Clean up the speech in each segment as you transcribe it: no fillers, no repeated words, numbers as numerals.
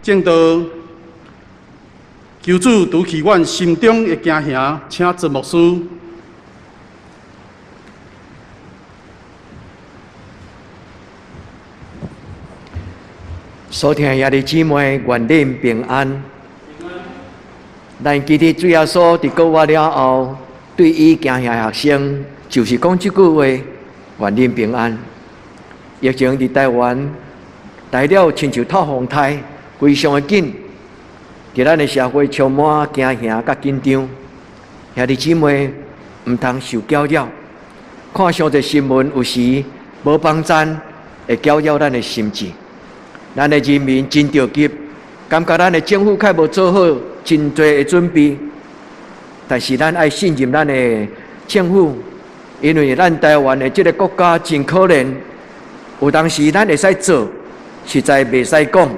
正道，求主除去阮心中的惊吓，请做牧师。所听兄弟姊妹，愿恁平安。咱今日主耶稣伫国外了后，对伊惊吓学生，就是讲这句话：愿恁平安。疫情伫台湾来了，亲像透风台，非常的紧，伫咱的社会充满惊吓甲紧张。兄弟姊妹，毋通受搅扰，看上这新闻，有时无帮赞，会搅扰咱的心智。咱的人民真着急，感觉咱的政府较无做好真多的准备，但是咱爱信任咱的政府，因为咱台湾的这个国家真可怜，有当时咱会使做，实在袂使讲，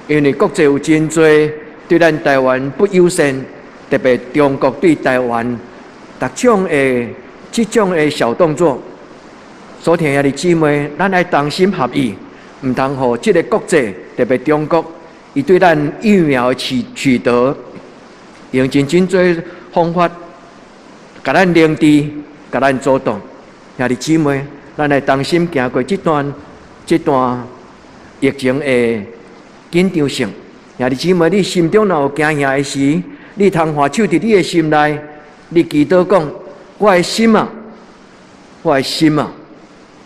因为国际有真多对咱台湾不友善，特别中国对台湾各种的这种的小动作，所听兄弟姊妹，咱爱同心合意。毋通互即个国际，特别中国，伊对咱疫苗的取得，用真多方法，甲咱凌迟，甲咱阻挡。兄弟姊妹，咱来同心行过这段疫情的紧张性。兄弟姊妹，你心中若有惊吓的时，你通下手伫你的心内，你祈祷讲：我的心啊，我的心啊，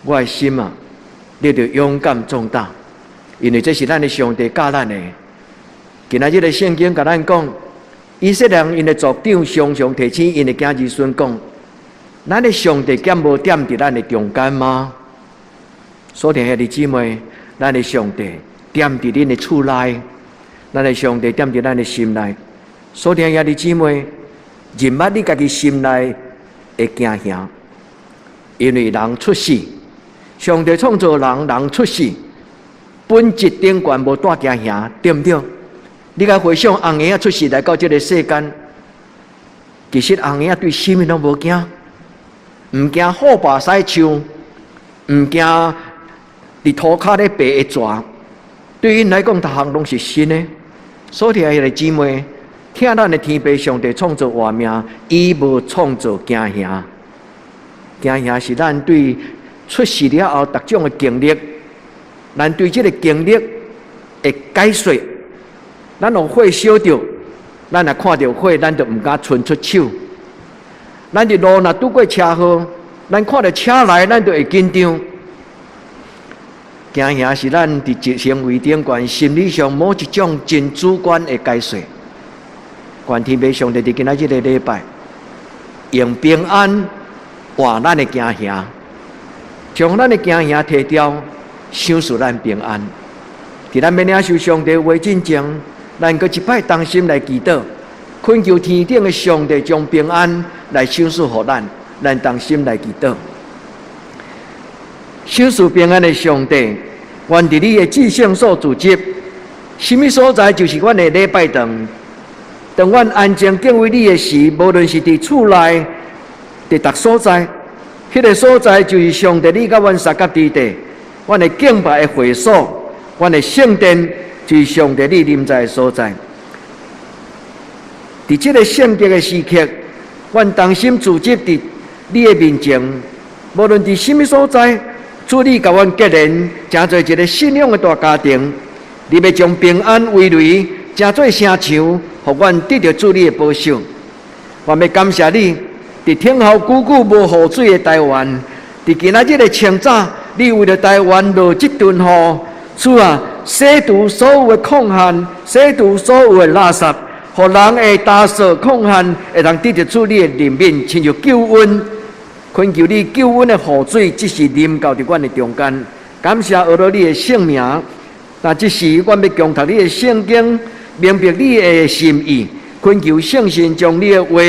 我的心啊！你着勇敢壮大，因为这是咱的上帝教咱的。今仔日的圣经甲咱讲，以色列人因的族长常常提醒因的子儿孙讲：咱的上帝敢无踮伫咱的中间吗？所听兄弟姊妹，咱的上帝踮伫恁的厝内，咱的上帝踮伫咱的心内。所听兄弟姊妹，认捌你家己心内的惊吓，因为人出世。上帝创造人，人出世，本质顶悬无带惊吓，对不对？你甲回想红婴仔出世来到这个世间，其实红婴仔对什么拢无惊，毋惊虎豹狮象，毋惊伫涂骹咧爬会蛇，对因来讲，逐项拢是新的。所以兄弟姊妹，听咱的天父上帝创造活命，伊无创造惊吓，惊吓是咱对出世了后，各种的经历，咱对这个经历的解说，咱有火烧着，咱若看到火，咱就毋敢伸出手。咱伫路若拄过车祸，咱看到车来，咱就会紧张。惊吓是咱伫行为顶悬心理上某一种真主观的解说。愿天父上帝伫今仔日的礼拜，用平安换咱的惊吓。将咱的惊吓摕掉，享受咱平安。伫咱要领受上帝话之前，咱搁一摆同心来祈祷，恳求天顶的上帝将平安来享受予咱。咱同心来祈祷，享受平安的上帝，愿伫你的至圣所聚集。什么所在就是阮的礼拜堂。当阮安静敬畏你的时，无论是伫厝内，伫逐所在。迄个所在就是上帝你甲阮三角之地，阮的敬拜的会所，阮的圣殿就是上帝你临在的所在。伫这个圣洁的时刻，阮同心聚集伫你的面前，无论伫什么所在，主你甲阮结连，成做一个信仰的大家庭。你要将平安围围，成做城墙，互阮得到主你的保守。我要感谢你。伫天后久久无雨水的台湾，伫今仔日的清早，你为了台湾落这顿雨，主啊，洗除所有的空隙，洗除所有的垃圾，互人会打扫空隙，会通得到主你的怜悯，亲像救恩。恳求你救恩的雨水，即时临到伫阮的中间。感谢学了你的圣名，那即时阮要强读你的圣经，明白你的心意。恳求圣神将你的话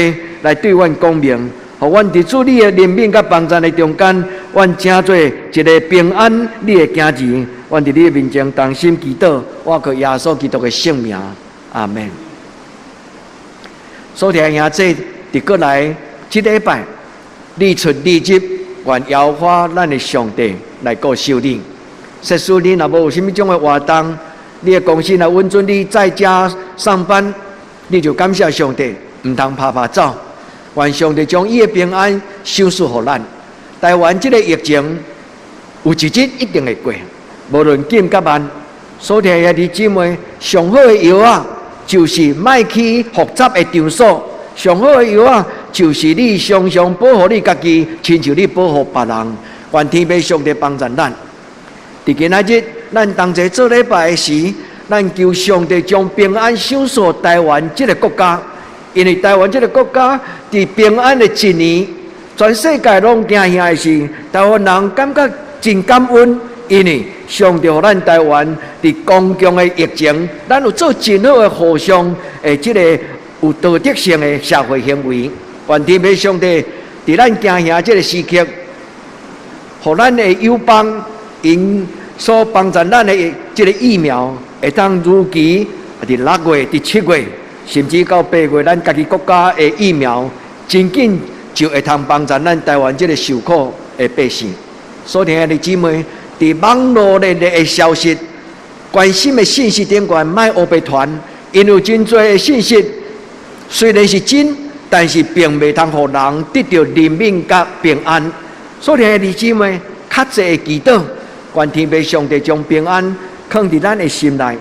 来对阮讲明，互阮伫主你的怜悯甲帮助的中间，阮成做一个平安你的家儿。阮伫你的面前同心祈祷，我靠耶稣基督的圣名，阿门。所听兄弟，伫过来即礼拜，你出你入，愿摇花咱的上帝来顾守你。实属你若无有什么种的活动，你的公司若允准你在家上班，你就感谢上帝，唔通拍拍走。愿上帝将伊的平安赏赐予咱。台湾这个疫情有一日一定会过，无论紧甲慢。所听的弟姊妹，上好的药啊，就是莫去复杂的场所。上好的药啊，就是你常常保护你家己，亲像你保护别人。愿天父上帝帮助咱。伫今仔日，咱同齐做礼拜的时，咱求上帝将平安赏赐台湾这个国家，因为台湾这个国家伫平安的一年，全世界拢惊吓的是，台湾人感觉真感恩，因为上帝予咱台湾伫公共的疫情，咱有做真好的互相的这个有道德性的社会行为。愿天父上帝伫咱惊吓这个时刻，互咱的友邦因所帮助咱的这个疫苗，会当如期伫6月、伫7月，甚至到8月，咱家己国家的疫苗真紧就会通帮助咱台湾这个受苦的百姓。所听的姊妹，伫网络的消息、关心的信息顶悬，莫乌白传，因为真多的信息虽然是真，但是并未通互人得到人民甲平安。所听的姊妹，较济的祈祷，愿天父上帝将平安放伫咱的心内。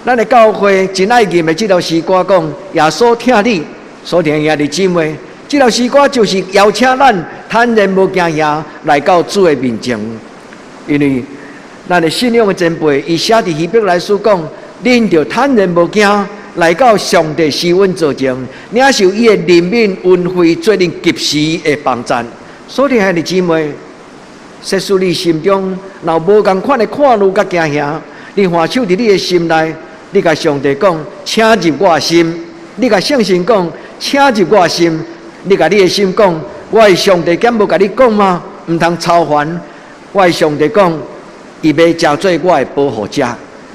咱的教会真爱念的这条诗歌讲：耶稣听你。所听的姊妹，这条诗歌就是邀请咱坦然无惊吓来到主的面前。因为咱的信仰的前辈，伊写伫希伯来书讲：恁着坦然无惊来到上帝施恩座前，领受伊的怜悯恩惠，做恁及时的帮助。所听的姊妹，说出你心中若无共款的看路甲惊吓，你还手伫你的心内，你甲上帝讲：请入我的心。你甲圣神讲：请入我的心。你甲你的心讲：我的上帝敢无甲你讲吗？毋通操烦。我的上帝讲：伊要成做我的保护者。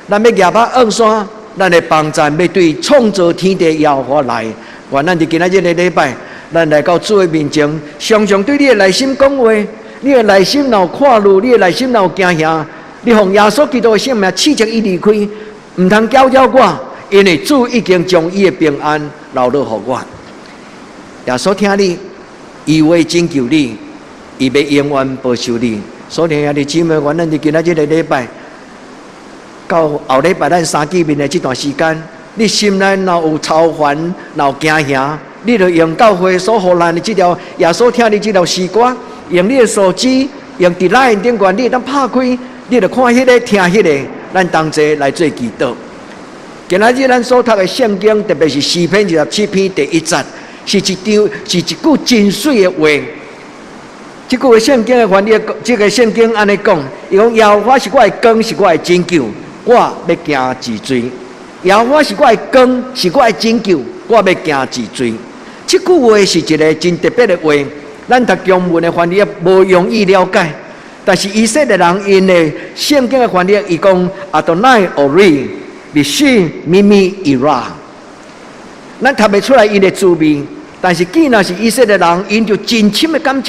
咱要举把硬山，咱的帮助要对创造天地耶和华来。愿咱伫今仔日的礼拜，咱来到主的面前，常常对你的内心讲话。你的内心若有看路，你的内心若有惊吓，你奉耶稣基督的性命斥责伊离开，毋通搅扰我，因为主已经将伊的平安留落予我。耶稣听你，伊会拯救你，伊要永远保守你。所以兄弟姊妹，愿咱伫今仔日的礼拜，到后礼拜咱三见面的这段时间，你心内若有操烦，若有惊吓，你就用教会所予咱的这条耶稣听你这条诗歌，用你的手机，用伫Line顶悬，你当拍开，你就看迄个听迄个，咱同齐来做祈祷。今仔日咱所读的圣经，特别是诗篇27篇第1节，是一句真水的话。这句的圣经的翻译，这个圣经安尼讲，伊讲耶和华是我的光，是我的拯救，我要行治罪。耶和华是我的光，是我的拯救，我要行治罪。这句话是一个真特别的话，咱读中文的翻译无容易了解，但是以色列人因的圣经的翻译，伊讲 Adonai Ori Bishi Mimi Ira， 咱读不出来伊的滋味。但是，既然是以色列人，因就真深的感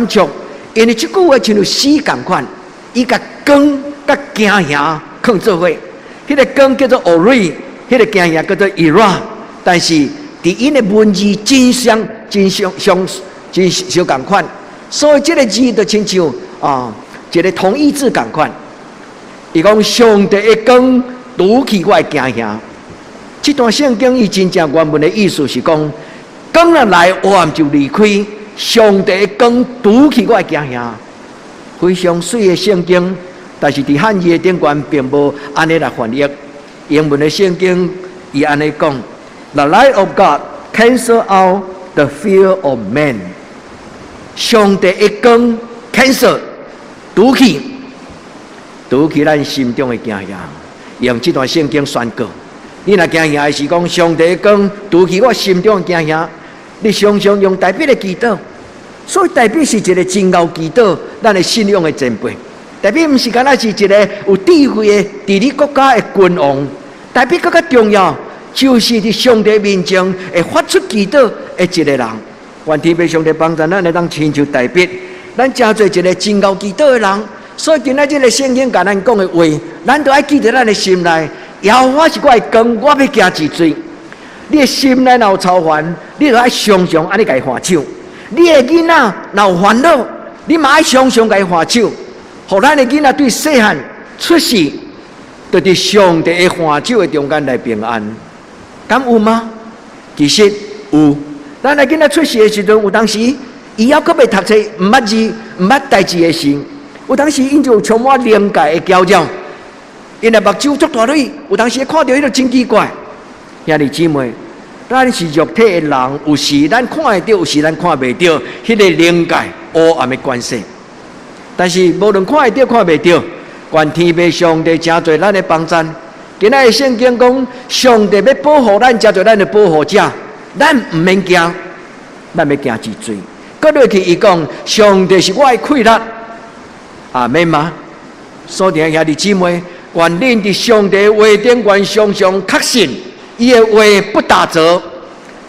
触，因为这句话像死共款，伊甲光甲惊吓放做伙。迄个光叫做 Ori， 迄个惊吓叫做 Ira， 但是伫因的文字真相共款，所以这个字就亲像一个同义字共款。伊讲上帝的光除去我的惊吓。这段圣经伊真正原文的意思是讲。光若来，黑暗就离开。上帝的光除去我的惊吓，非常水的圣经，但是伫汉语的顶悬并无安尼来翻译。英文的圣经伊安尼讲 ：The light of God cancel out the fear of man。上帝的光 cancel 除去咱心中的惊吓。用这段圣经宣告：你若惊吓的是讲上帝的光除去我心中的惊吓。你常常用代笔的祈祷，所以代笔是一个真贤祈祷，咱的信仰的前辈。代笔毋是干那是一个有智慧的治理国家的君王，代笔更加重要，就是伫上帝面前会发出祈祷的一个人。愿天父上帝帮助咱来当亲像代笔，咱真做一个真贤祈祷的人，所以今仔日个圣经甲咱讲的话，咱都要记在咱的心内。耶和华是我的光，我要行治罪。你的心内若有操烦，你就要常常安尼甲伊还手。你的囡仔若有烦恼，你嘛要常常甲伊还手。互咱的囡仔对细汉出世，就伫上帝的还手的中间来平安。敢有吗？其实有。咱的囡仔出世的时阵，有当时伊还阁未读册，毋捌字，毋捌代志的时，有当时因就充满灵界的搅扰。因的目睭足大蕊，有当时看到迄个真奇怪。兄弟姊妹，咱是肉体的人，有时咱看会到，有时咱看袂到，迄个灵界黑暗的关系。但是无论看会到看袂到，愿天父上帝真侪咱的帮助。今仔日圣经讲，上帝要保护咱，真侪咱的保护者，咱毋免惊，咱要惊治罪。搁落去伊讲，上帝是我的快乐，阿免吗？所以兄弟姊妹。愿恁伫上帝话顶，愿常常确信，伊的话不打折。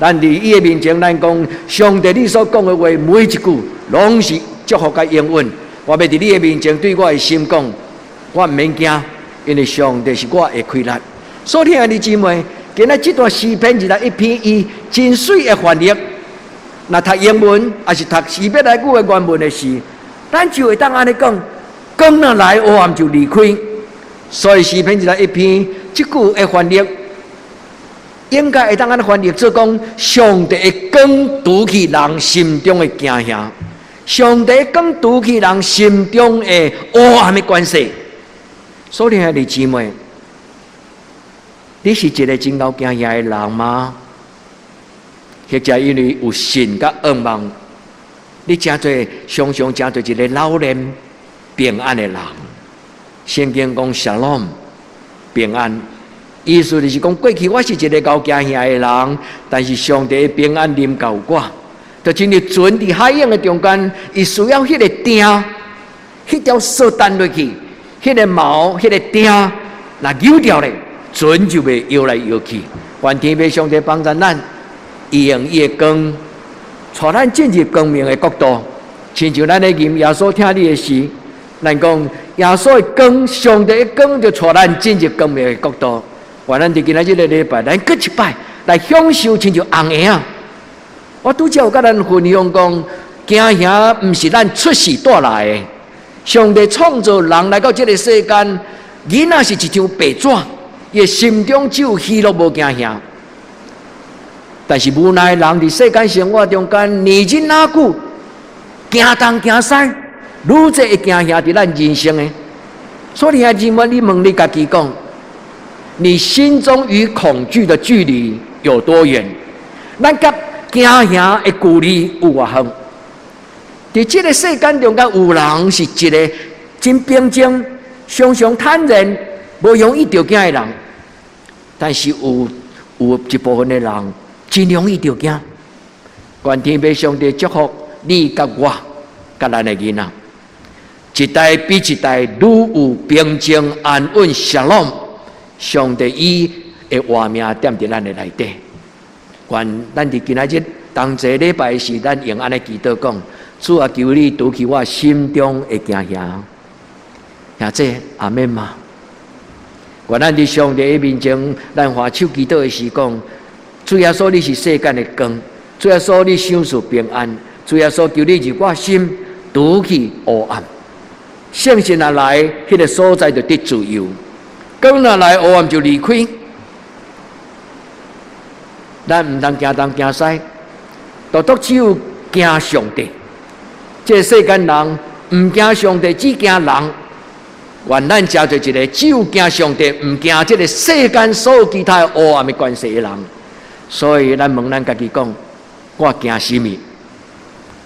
咱伫伊的面前，咱讲上帝你所讲的话，每一句拢是祝福甲应允。我要伫你的面前对我的心讲，我毋免惊，因为上帝是我的快乐。所以兄弟姊妹，今仔这段诗篇21篇，伊真水的翻译。若读英文，还是读西伯来语的原文的时，咱就会当安尼讲：光若来，黑暗就离开。所以诗篇21篇，这句的翻译，应该会当安尼翻译做讲：上帝的光除去人心中的惊吓，上帝的光除去人心中的黑暗的关系。所以兄弟姊妹，你是一个真够惊吓的人吗？或者因为有信甲愿望，你常常真做一个老练平安的人。圣经讲 Shalom 平安，意思就是讲过去我是一个够惊吓的人，但是上帝的平安临到我，就亲像船伫海洋的中间，伊需要迄个钉，迄条绳弹落去，迄个锚，迄个钉，若扭掉咧，船就袂摇来摇去。愿天父上帝帮助咱，伊用伊的光，带咱进入光明的国度，亲像咱咧念耶稣听你的时。咱讲耶稣的光，上帝的光就带咱进入光明的国度。愿咱伫今仔日个礼拜，咱搁一摆来享受亲像红婴啊！我拄则有甲咱分享讲，惊吓毋是咱出世带来的。上帝创造人来到这个世间，囡仔是一张白纸，伊心中只有喜乐无惊吓。但是无奈人伫世间生活中间，年日哪久，惊东惊西。愈侪会惊吓伫咱人生的，所以兄弟们，你问你家己讲，你心中与恐惧的距离有多远？咱甲惊吓的距离有偌远？伫这个世间中间，有人是一个真平静、常常坦然、无容易着惊的人，但是有一部分的人真容易着惊。愿天父上帝祝福你甲我甲咱的囡仔。一代比一代愈有平静安稳祥朗，上帝伊的话命踮伫咱的内底。愿咱伫今仔日同一礼拜时，咱用安尼祈祷讲：主啊，求你除去我心中的惊吓。兄弟，阿免吗？愿咱伫上帝的面前，咱花手祈祷的时讲：主耶稣，你是世间的光；主耶稣，你享受平安；主耶稣，求你入我心，除去黑暗。圣神若来，迄个所在就得自由；光若来，黑暗就离开。咱毋通惊东惊西，独只有惊上帝。这个世间人毋惊上帝，只惊人。愿咱真做一个只有惊上帝，毋惊这个世间所有其他黑暗的关系的人。所以咱问咱家己讲：我惊什么？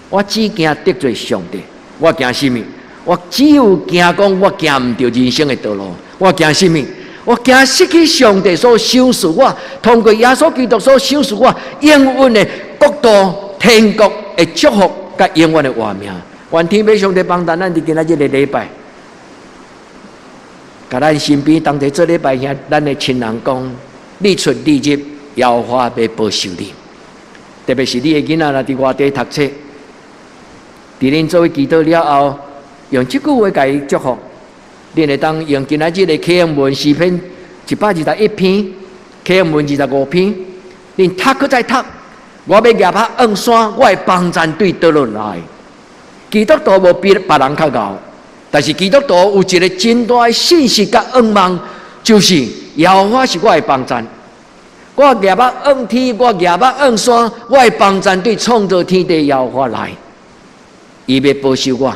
我只惊得罪上帝。我惊什么？我只有惊讲，我行唔到人生的道路。我惊什么？我惊失去上帝所赏赐我，通过耶稣基督所赏赐我永远的国度、天国的祝福，甲永远的活命。愿天父上帝帮助咱伫今仔日的礼拜，甲咱身边当地做礼拜兄，咱的亲人讲：你出你入，耶和华要保守你。特别是你的囡仔若伫外地读册，伫恁做祈祷了后。用这句话给伊祝福。恁会当用今仔日的启示文诗篇121篇，启示文25篇，恁读搁再读。我要举拍昂山，我的帮助对倒落来。基督徒无比别人较高，但是基督徒有一个真大的信息甲仰望，就是耶和华是我的帮助。我举拍昂天，我举拍昂山，我的帮助对创造天地耶和华来。伊要保守我。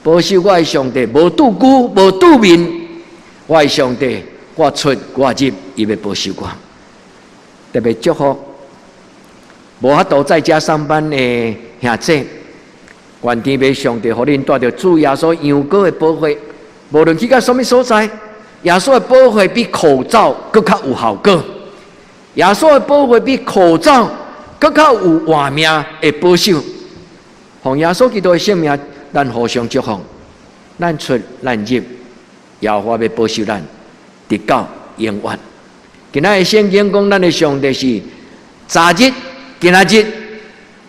保守我的上帝，无拄久，无拄面，我的上帝，我出我入，伊要保守我。特别祝福无法度在家上班的兄弟，愿天父上帝，互恁带着主耶稣羊羔的保护，无论去到什么所在，耶稣的保护比口罩更较有效果。耶稣的保护比口罩更较有活命的保守。奉耶稣基督的性命。咱互相祝福，咱出咱入，耶和华要保守咱，直到永远。今仔日圣经讲，咱的上帝是昨日、今仔日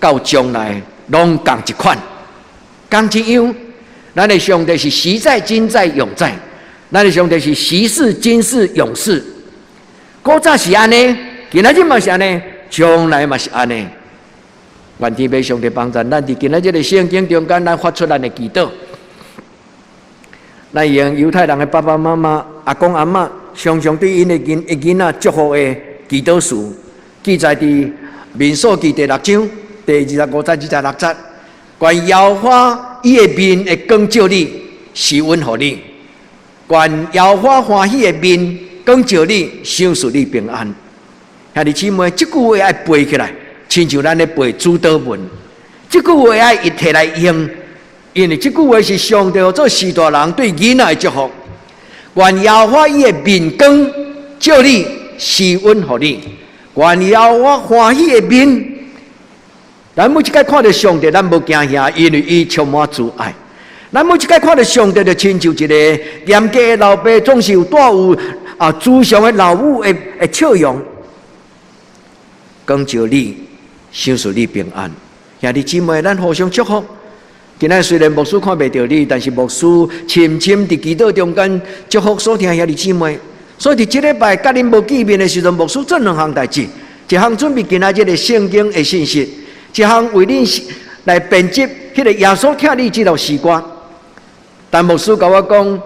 到将来拢共一款，共一样。咱的上帝是昔在、今在、永在，咱的上帝是昔世、今世、永世。古早是安尼，今仔日嘛是安尼，将来嘛是安尼。愿天父上帝帮助咱，伫今仔日的圣经中间，咱发出咱的祈祷。咱用犹太人的爸爸妈妈、阿公阿嬷，常常对因的囡仔祝福的祈祷词，记载伫民数记第6章第25节、26节。愿耶和华伊的面会光照你，施恩予你；愿耶和华欢喜的面光照你，赏赐你平安。兄弟姊妹，这句话要背起来。亲像咱咧背主祷文，这句话要一摕来用，因为这句话是上帝做许大人对囡仔的祝福。愿耶和华伊的面光照你，施恩予你；愿耶和华欢喜的面，咱每一摆看到上帝，咱无惊吓，因为伊充满慈爱。咱每一摆看到上帝，就亲像一个严格的老爸，总是有带有慈祥的老母的笑容，光照你。赏赐你平安，兄弟姊妹，咱互相祝福。今仔虽然牧师看袂到你，但是牧师深深伫祈祷中间祝福所听兄弟姊妹。所以伫这礼拜甲恁无见面的时阵，牧师做两项代志：一项准备今仔日的圣经的信息，一项为恁来编辑迄个耶稣听你这条诗歌。但牧师甲我讲，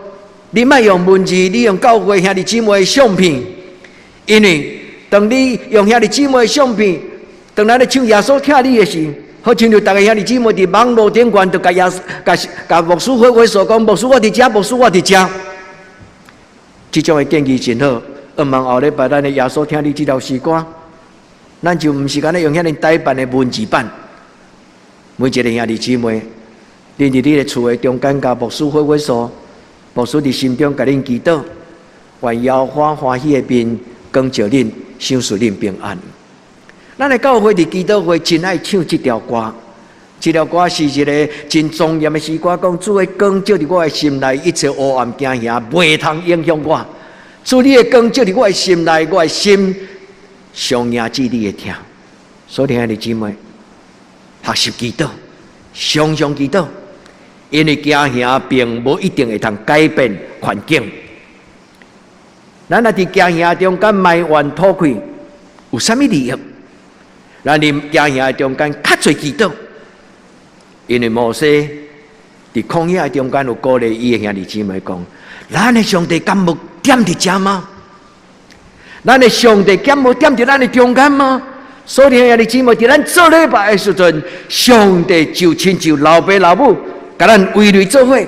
你莫用文字，你用教会兄弟姊妹的相片，因为当你用兄弟姊妹的相片。当咱咧唱耶稣听你的时，好像就大家兄弟姊妹伫网络顶悬，就甲牧师挥所讲，牧师我伫遮，牧师我伫遮。这种的建议真好。希望后礼拜咱的耶稣听你这条诗歌，咱就毋是干咧用遐尼台版的文字版。每一个兄弟姊妹，恁伫你的厝的中间，甲牧师挥所，牧师伫心中甲恁祈祷，愿耶和华欢喜的面光照恁，赏赐恁平安。咱的教会伫基督会真爱唱这条歌，这条歌是一个真庄严的诗歌，讲主的光照伫我的心内，一切黑暗惊吓袂通影响我。主你的光照伫我的心内，我的心上迎至你的听。所以兄弟姊妹，学习祈祷，常常祈祷，因为惊吓并无一定会通改变环境。咱若伫惊吓中间埋怨吐气，有啥物利益？咱伫惊吓中间较侪祈祷，因为摩西伫旷野中间有鼓励伊的兄弟姊妹讲：咱的上帝敢无点伫遮吗？咱的上帝敢无点伫咱的中间吗？所以兄弟姊妹，伫咱做礼拜的时阵，上帝就亲像老爸老母，甲咱围内做伙。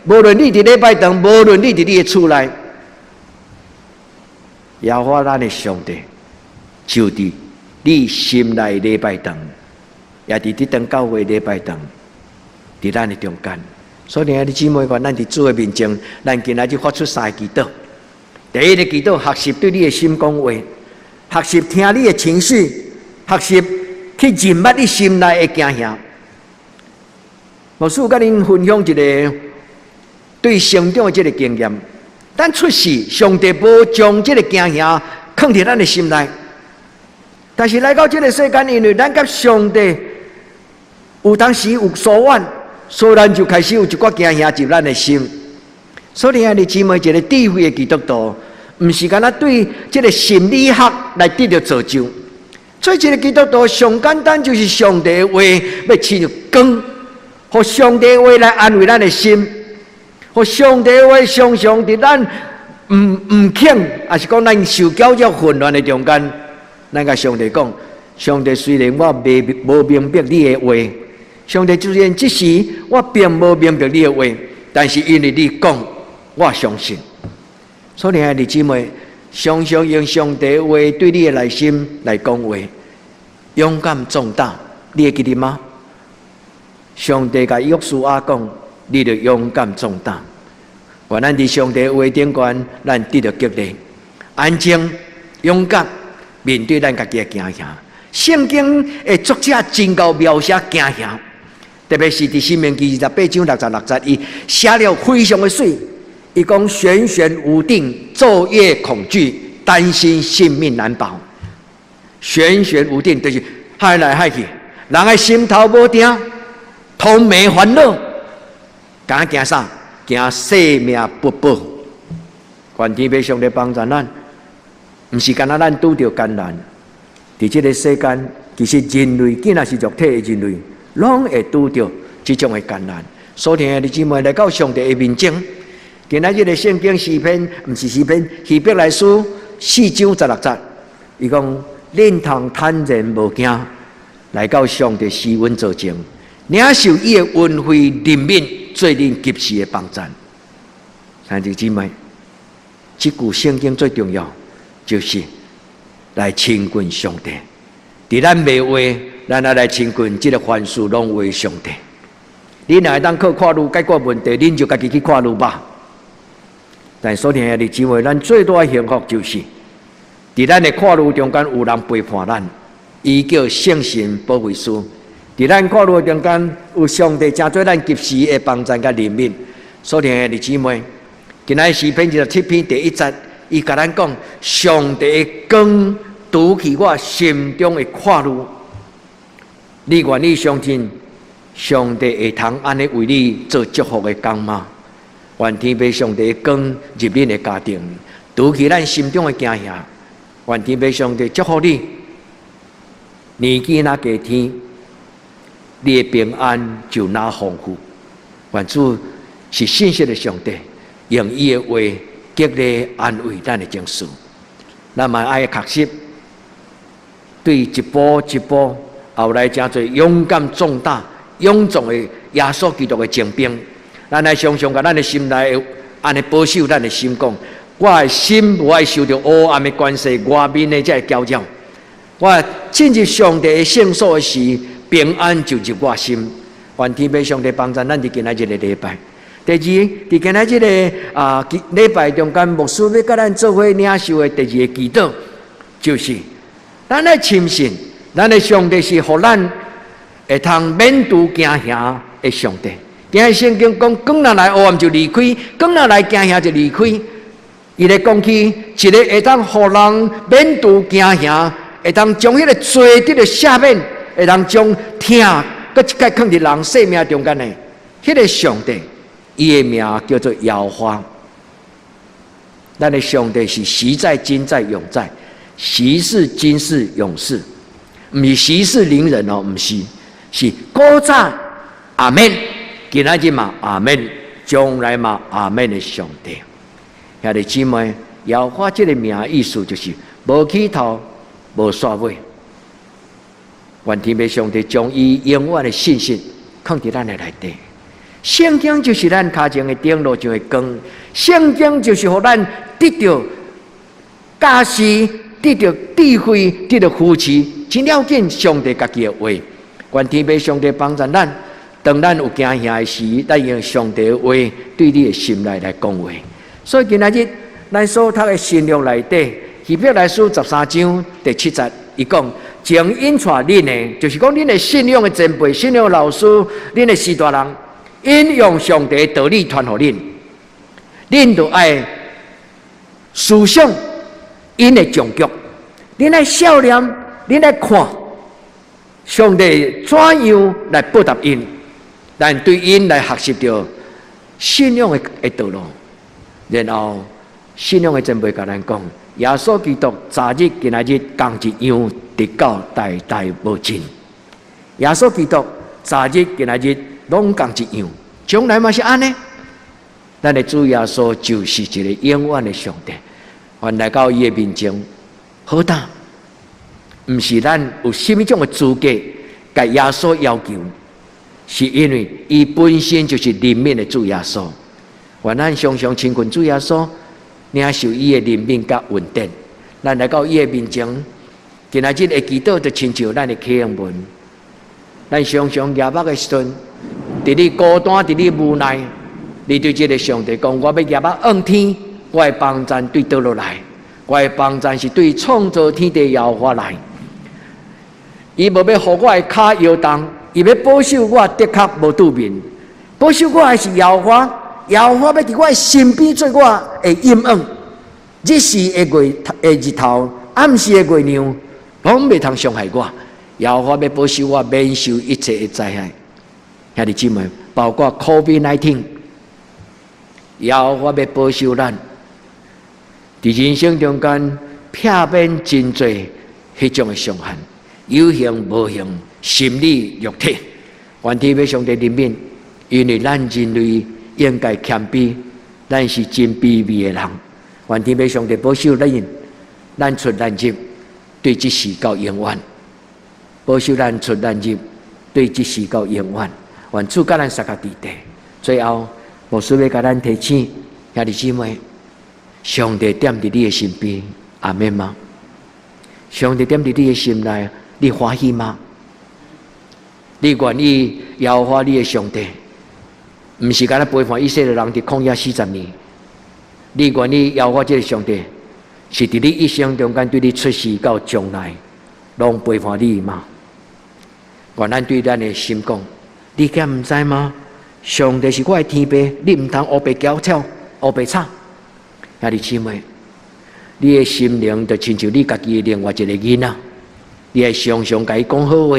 无论你伫礼拜堂，无论你伫你的厝内，耶和华咱的上帝就伫你心内礼拜堂，也伫这堂教会礼拜堂，伫咱的中间。所以兄弟姊妹，咱伫主的面前，咱今仔日发出三个祈祷。第一个祈祷，学习对你的心讲话，学习听你的情绪，学习去认捌你心内的惊吓。牧师有甲恁分享一个对成长的这个经验。咱出世，上帝无将这个惊吓放伫咱的心内。但是来到这个世间，因为咱甲上帝有当时有疏远，所以咱就开始有一寡惊吓入咱的心。所以啊，你姊妹一个智慧的基督徒，唔是干那对这个心理学来得到造就。做一个基督徒上简单就是上帝的话要亲入光，和上帝的话来安慰咱的心，和上帝的话常常伫咱唔肯，还是讲咱受教育混乱的中间，咱甲上帝讲：上帝虽然我无明白你的话，上帝虽然即时我并无明白你的话，但是因为你讲，我相信。所以啊，弟姊妹，常常用上帝的话对你的内心来讲话，勇敢壮大。你会记得吗？上帝甲约书亚讲：你着勇敢壮大。愿咱伫上帝的话顶端，咱得到激励，安静、勇敢面对咱家己的惊吓。圣经的作者真够描写惊吓，特别是伫《申命记》28章66节，伊写了非常的水。伊讲悬悬无定，昼夜恐惧，担心性命难保。悬悬无定就是害来害去，人的心头无定，通迷烦恼，敢惊啥？惊性命不保。愿天父上帝帮助咱，毋是干那咱拄着艰难，伫这个世间，其实人类既然是肉体的人类，拢会拄着这种的艰难。所以啊，弟姊妹来到上帝的面前。今仔日的圣经诗篇，毋是诗篇，希伯来书4章16节，伊讲：恁通坦然无惊，来到上帝施恩座前，领受伊的恩惠怜悯，做恁及时的帮助。兄弟姊妹，这句圣经最重要，就是来亲近上帝。伫咱袂话，咱来亲近这个凡事拢为上帝。恁若会当靠看路解决问题，恁就家己去看路吧。但所以啊，弟姊妹，咱最大的幸福就是，伫咱的看路中间有人陪伴咱，伊叫圣神保惠师。伫咱看路中间有上帝真做咱及时的帮助甲怜悯。所以啊，弟姊妹，今仔诗篇27篇第1节，伊甲咱讲：上帝的光拄起我心中的看路。你愿意相信上帝会通安尼为你做祝福的工吗？愿天父上帝的光入恁的家庭，拄起咱心中的惊吓。愿天父上帝祝福你，年纪哪加添，你的平安就哪丰富。愿主是信实的上帝，用伊的话激励安慰咱的情绪。咱嘛爱学习，对一步一步后来真侪勇敢壮大、勇壮的耶稣基督的精兵。咱来常常甲咱的心内安尼保守咱的心讲，我的心无爱受到黑暗的关系，外面的才会搅扰。我进入上帝的圣所的时，平安就入我心。愿天父上帝帮助咱伫今仔日的礼拜。第二，伫今仔日的礼拜中间，牧师要甲咱做伙领受的第二个祈祷，就是咱来深信，咱的上帝是互咱会通免除惊吓的上帝。今日圣经讲，光若来黑暗就离开，光若来惊吓就离开。伊咧讲起一个会当互人免除惊吓，会当将迄个罪得到赦免，会当将疼搁一概放伫人生命中间的，迄个上帝，伊的名叫做耶和华。咱的上帝是时在、今在、永在，时是、今是、永是，毋是时是灵人哦，毋是，是古早阿门。今仔日嘛阿门，将来嘛阿门的上帝。兄弟姊妹，耶和华这个名的意思就是无起头，无煞尾。愿天父上帝将伊永远的信息放伫咱的内底。圣经就是咱脚前的灯，路上的光。圣经就是互咱得到驾驶，得到智慧，得到扶持，真了解上帝家己的话。愿天父上帝帮助咱。当咱有惊吓的时，咱用上帝的话对你的心来讲话。所以今仔日咱所读的信约内底，希伯来书13章第7节，伊讲：将引带恁的，就是讲恁的信仰的前辈、信仰的老师、恁的师大人，引用上帝的道理传互恁，恁就爱思想因的终局，恁爱笑脸，恁爱看上帝怎样来报答因。咱对因来学习到信仰的道路，然后信仰的前辈甲咱讲，耶稣基督昨日今仔日同一样，直到代代无尽。耶稣基督昨日今仔日拢同一样，将来嘛是安尼。咱的主耶稣就是一个永远的上帝，凡来到伊的面前，好大，毋是咱有什么种的资格甲耶稣要求，是因为伊本身就是灵命的主耶稣。愿咱常常亲近主耶稣，领受伊的灵命甲稳定。咱来到伊的面前，今仔日的祈祷就亲像咱的启应文。咱常常夜晚的时阵，伫你孤单，伫你无奈，你对这个上帝讲：我要夜晚望天，我的帮助对倒落来，我的帮助是对创造天地耶和华来。伊无要互我的脚摇动，伊要保守我的确无拄面，保守我的是耶和华，耶和华要伫我的身边做我的阴影。日时的日头，暗时的月亮，拢袂通伤害我。耶和华要保守我免受一切的灾害。兄弟姊妹，包括 COVID-19， 耶和华要保守咱，伫人生中间避免真侪迄种的伤害，有形无形，心理肉体，愿天要上帝怜悯，因为咱人类应该谦卑，咱是真卑微的人。愿天要上帝保守咱出咱入，对这世到永远。保守咱出咱入，对这世到永远。愿主甲咱三个伫地。最后，牧师要甲咱提醒，兄弟姊妹，上帝踮伫你的身边，阿们吗？上帝踮伫你的心内，你欢喜吗？你愿意耶和华你的上帝，毋是干那陪伴以色列人伫旷野40年？你愿意耶和华这个上帝，是伫你一生中间对你出世到将来，拢陪伴你吗？愿咱对咱的心讲，你敢毋知吗？上帝是我的天父，你毋通黑白交跳、黑白吵。兄弟姊妹，你的心灵就亲像你家己的另外一个囡仔，你会常常甲伊讲好话，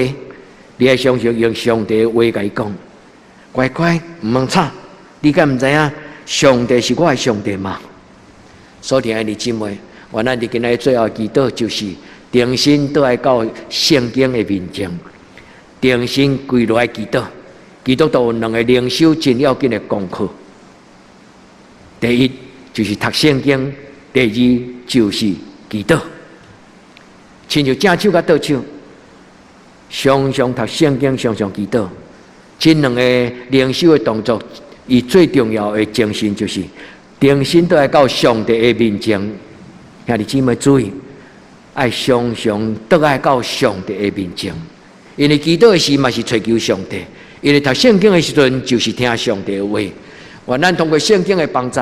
你会常常用上帝的话甲伊讲，乖乖毋通吵。你敢毋知影？上帝是我的上帝吗？所以，兄弟姊妹，愿咱伫今日最后祈祷就是定心倒来到圣经的面前。定心跪落来祈祷，基督徒两个灵修真要紧的功课。第一就是读圣经，第二就是祈祷。亲像正手甲倒手，常常读圣经，常常祈祷。这两个灵修的动作，伊最重要的精神就是定心倒来到上帝的面前。兄弟姊妹注意，爱常常倒来到上帝的面前。因为祈祷的时嘛是追求上帝，因为读圣经的时阵就是听上帝的话。愿咱通过圣经的帮助，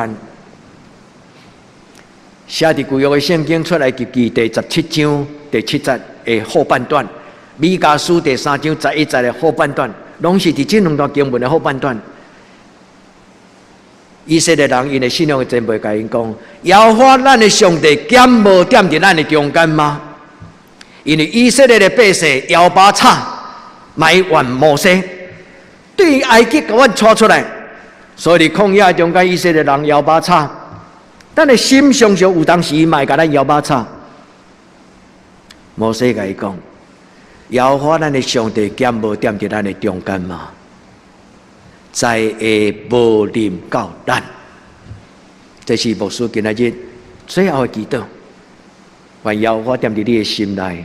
写伫旧约的圣经出来，记第17章第7节的后半段，米迦書第3章11節的後半段，攏是伫這兩段經文的後半段。以色列人因的信仰的前輩甲因講：耶和華咱的上帝敢無踮伫咱的中間嗎？因为以色列的百姓摇把叉埋怨摩西，对埃及甲阮带出来，所以旷野中间以色列人摇把叉，咱的心常常有当时嘛会甲咱摇把叉。摩西甲伊讲：耶和华咱的上帝敢无踮伫咱的中间吗？灾会无临到咱。这是牧师今仔日最后的祈祷。愿耶和华踮伫你的心内，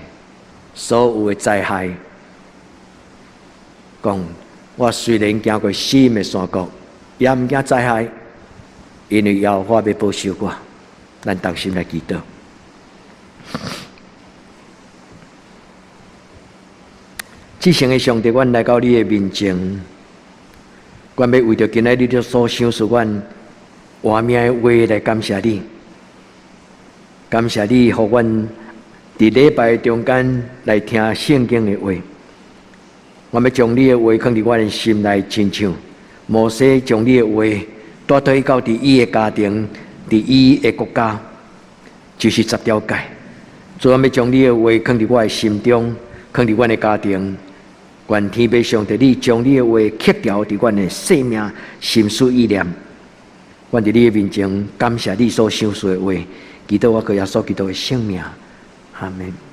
所有的灾害，讲我虽然行过死荫的山谷，也毋惊灾害，因为耶和华要保守我。咱同心来祈祷。至圣的上帝，阮来到你的面前，阮要为着今仔日你所想是阮活命的话来感谢你。感谢你，互阮伫礼拜中间来听圣经的话。我要将你的话放伫阮的心内，亲像摩西将你的话带退到伫伊的家庭、伫伊的国家，就是10条诫。主，我要将你的话放伫我的心中，放伫阮的家庭。愿天父上帝，你将你的话刻条伫阮的生命、心思意念。阮伫你的面前，感谢你所想说的话，祈祷我靠耶稣基督的圣名，阿门。